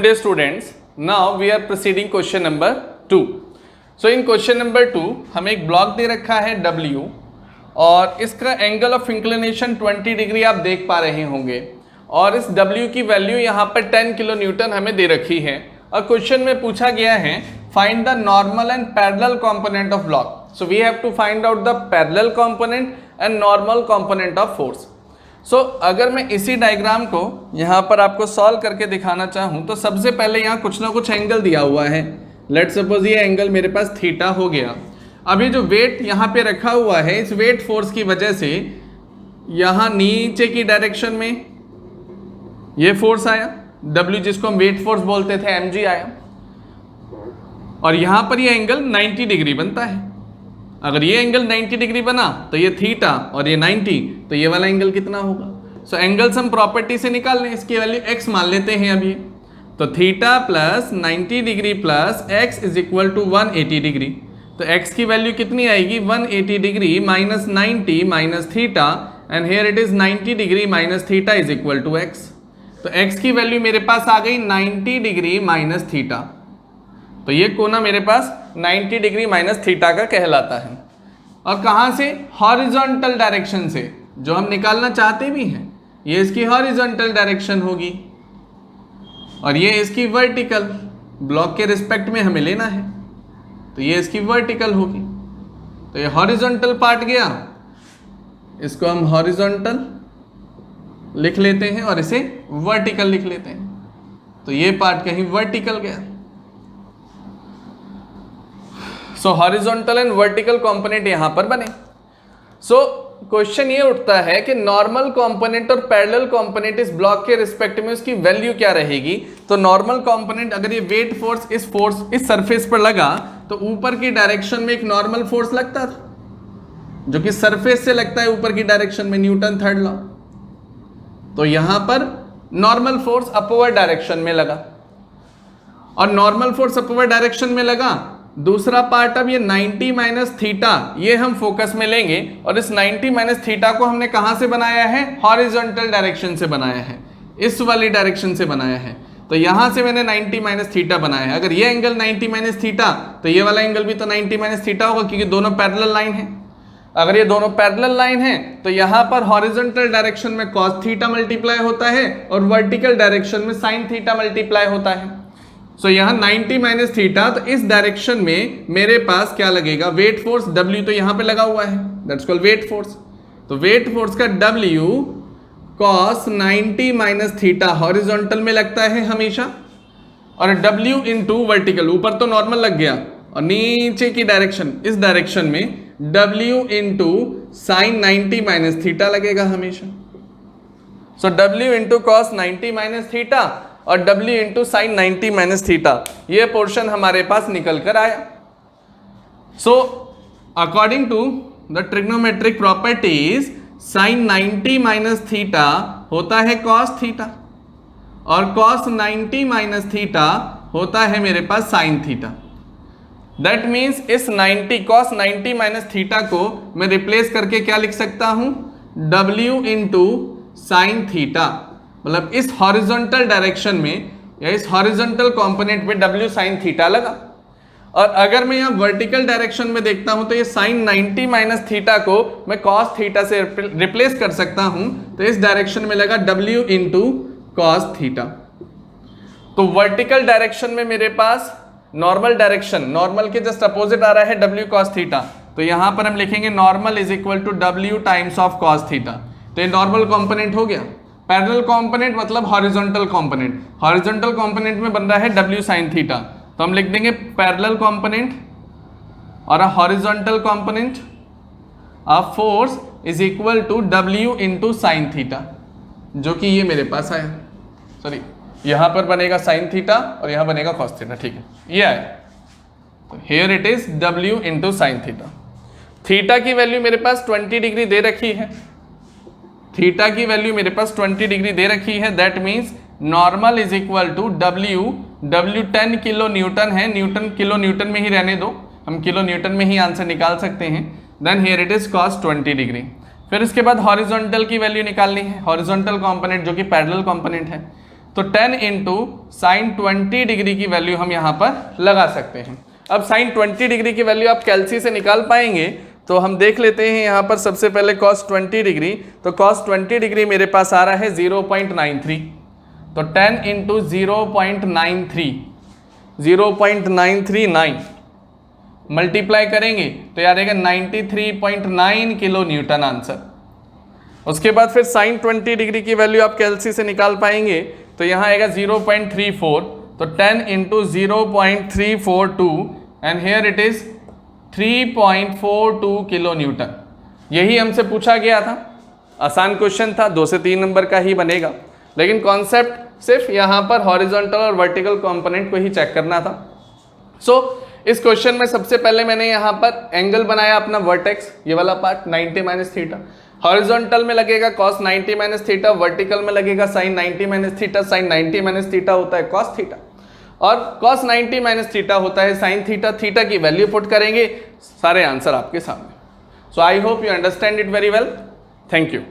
Dear students, now we are proceeding question number 2. So in question number 2 हमें एक block दे रखा है W और इसका एंगल ऑफ इंक्लिनेशन 20 डिग्री आप देख पा रहे होंगे और इस W की वैल्यू यहाँ पर 10 किलो न्यूटन हमें दे रखी है और क्वेश्चन में पूछा गया है find the normal and parallel component of block. So we have to find out the parallel component and normal component of force. So अगर मैं इसी डायग्राम को यहाँ पर आपको सॉल्व करके दिखाना चाहूँ तो सबसे पहले यहाँ कुछ ना कुछ एंगल दिया हुआ है. लेट्स सपोज ये एंगल मेरे पास थीटा हो गया. अभी जो वेट यहाँ पे रखा हुआ है इस वेट फोर्स की वजह से यहाँ नीचे की डायरेक्शन में ये फोर्स आया W, जिसको हम वेट फोर्स बोलते थे, mg आया और यहाँ पर ये एंगल 90 डिग्री बनता है. अगर ये एंगल 90 डिग्री बना तो ये थीटा और ये 90, तो ये वाला एंगल कितना होगा. सो एंगल्स हम प्रॉपर्टी से निकाल लें, इसकी वैल्यू x मान लेते हैं अभी. तो theta plus 90 degree plus x is equal to 180 degree. तो x की वैल्यू कितनी आएगी 180 degree minus 90 minus theta and here it is 90 degree minus theta is equal to x. तो x की वैल्यू मेरे पास आ गई 90 डिग्री माइनस थीटा. तो ये कोना मेरे पास 90 डिग्री माइनस थीटा का कहलाता है. और कहाँ से? हॉरिजॉन्टल डायरेक्शन से, जो हम निकालना चाहते भी हैं. ये इसकी हॉरिजॉन्टल डायरेक्शन होगी और ये इसकी वर्टिकल, ब्लॉक के रिस्पेक्ट में हमें लेना है. तो ये इसकी वर्टिकल होगी. तो ये हॉरिजॉन्टल पार्ट गया, इसको हम हॉरिजॉन्टल लिख लेते हैं और इसे वर्टिकल लिख लेते हैं. तो ये पार्ट कहीं वर्टिकल गया. सो हॉरिजॉन्टल एंड वर्टिकल कंपोनेंट यहां पर बने. सो क्वेश्चन ये उठता है कि नॉर्मल कंपोनेंट और पैरेलल कंपोनेंट इस ब्लॉक के रिस्पेक्ट में उसकी वैल्यू क्या रहेगी. तो नॉर्मल कंपोनेंट, अगर ये वेट फोर्स इस सरफेस पर लगा तो ऊपर की डायरेक्शन में एक नॉर्मल फोर्स लगता था जो कि सरफेस से लगता है ऊपर की डायरेक्शन में, न्यूटन थर्ड लॉ. तो यहां पर नॉर्मल फोर्स अपवर्ड डायरेक्शन में लगा और नॉर्मल फोर्स अपवर्ड डायरेक्शन में लगा. दूसरा पार्ट अब ये 90 माइनस थीटा, ये हम फोकस में लेंगे और इस 90 माइनस थीटा को हमने कहां से बनाया है? हॉरिजॉन्टल डायरेक्शन से बनाया है, इस वाली डायरेक्शन से बनाया है. तो यहां से मैंने 90 माइनस थीटा बनाया है. अगर ये एंगल 90 माइनस थीटा तो ये वाला एंगल भी तो 90 माइनस थीटा होगा क्योंकि दोनों पैरेलल लाइन है. अगर ये दोनों पैरेलल लाइन है तो यहां पर हॉरिजॉन्टल डायरेक्शन में cos थीटा मल्टीप्लाई होता है और वर्टिकल डायरेक्शन में sin थीटा मल्टीप्लाई होता है. सो यहाँ 90 माइनस थीटा, तो इस डायरेक्शन में मेरे पास क्या लगेगा? वेट फोर्स W तो यहाँ पे लगा हुआ है, दैट्स कॉल्ड वेट फोर्स. तो वेट फोर्स का W cos 90 minus theta horizontal में लगता है हमेशा और W इंटू वर्टिकल, ऊपर तो नॉर्मल लग गया और नीचे की डायरेक्शन, इस डायरेक्शन में W into sine 90 minus theta लगेगा हमेशा. So W into cos 90 minus theta और W into sine 90 minus theta, ये पोर्शन हमारे पास निकल कर आया. So according to the trigonometric properties sine 90 minus theta होता है कॉस थीटा और कॉस 90 माइनस थीटा होता है मेरे पास साइन थीटा. दैट मीन्स इस 90 कॉस 90 माइनस थीटा को मैं रिप्लेस करके क्या लिख सकता हूं? W into sine theta. मतलब इस हॉरिजॉन्टल डायरेक्शन में या इस हॉरिजॉन्टल कंपोनेंट में W साइन थीटा लगा. और अगर मैं यहाँ वर्टिकल डायरेक्शन में देखता हूं तो ये साइन 90 माइनस थीटा को मैं कॉस थीटा से रिप्लेस कर सकता हूं. तो इस डायरेक्शन में लगा W इंटू कॉस थीटा. तो वर्टिकल डायरेक्शन में मेरे पास नॉर्मल डायरेक्शन, नॉर्मल के जस्ट अपोजिट आ रहा है W कॉस थीटा. तो यहां पर हम लिखेंगे normal is equal to W times of cos theta. तो ये नॉर्मल कंपोनेंट हो गया. पैरेलल कंपोनेंट मतलब हॉरिजॉन्टल कंपोनेंट. हॉरिजॉन्टल कंपोनेंट में बन रहा है W sin थीटा, तो हम लिख देंगे पैरेलल कंपोनेंट और uh horizontal component of force is equal to W into sine theta, जो कि ये मेरे पास आया. सॉरी, यहां पर बनेगा साइन थीटा और यहां बनेगा कॉस थीटा. ठीक है, ये आया. तो here it is W into sine theta. Theta की वैल्यू मेरे पास 20 डिग्री दे रखी है. थीटा की वैल्यू मेरे पास 20 डिग्री दे रखी है. That means normal is equal to W 10 kilo newton है. न्यूटन किलो न्यूटन में ही रहने दो, हम किलो न्यूटन में ही आंसर निकाल सकते हैं. Then here it is cos 20 degree. फिर इसके बाद हॉरिजॉन्टल की वैल्यू निकालनी है, हॉरिजॉन्टल कंपोनेंट जो कि पैरेलल कंपोनेंट है. तो 10 इंटू साइन 20 डिग्री की वैल्यू हम यहाँ पर लगा सकते हैं। अब साइन 20 डिग्री की वैल्यू आप कैलसी से निकाल पाएंगे, तो हम देख लेते हैं यहाँ पर सबसे पहले cos 20 डिग्री। तो cos 20 डिग्री मेरे पास आ रहा है 0.93, तो 10 इंटू 0.939 मल्टीप्लाई करेंगे तो याद रहेगा 93.9 किलो न्यूटन आंसर। उसके बाद फिर साइन 20 डिग्री की वैल्यू आप कैलसी से निकाल पाएंगे, तो यहाँ आएगा 0.34, तो 10 into 0.342 and here it is 3.42 kilo newton. यही हमसे पूछा गया था, आसान क्वेश्चन था, 2 से 3 नंबर का ही बनेगा, लेकिन कॉन्सेप्ट सिर्फ यहाँ पर हॉरिजॉन्टल और वर्टिकल कंपोनेंट को ही चेक करना था। सो इस क्वेश्चन में सबसे पहले मैंने यहाँ पर एंगल बनाया अपना वर्टेक्स, ये वाला पार्ट 90 माइनस थीटा। हॉरिजॉन्टल में लगेगा cos 90 माइनस थीटा, वर्टिकल में लगेगा sin 90 minus theta. sin 90 minus theta होता है cos थीटा और cos 90 माइनस थीटा होता है sin थीटा। थीटा की वैल्यू पुट करेंगे, सारे आंसर आपके सामने। So I hope you understand it very well. Thank you.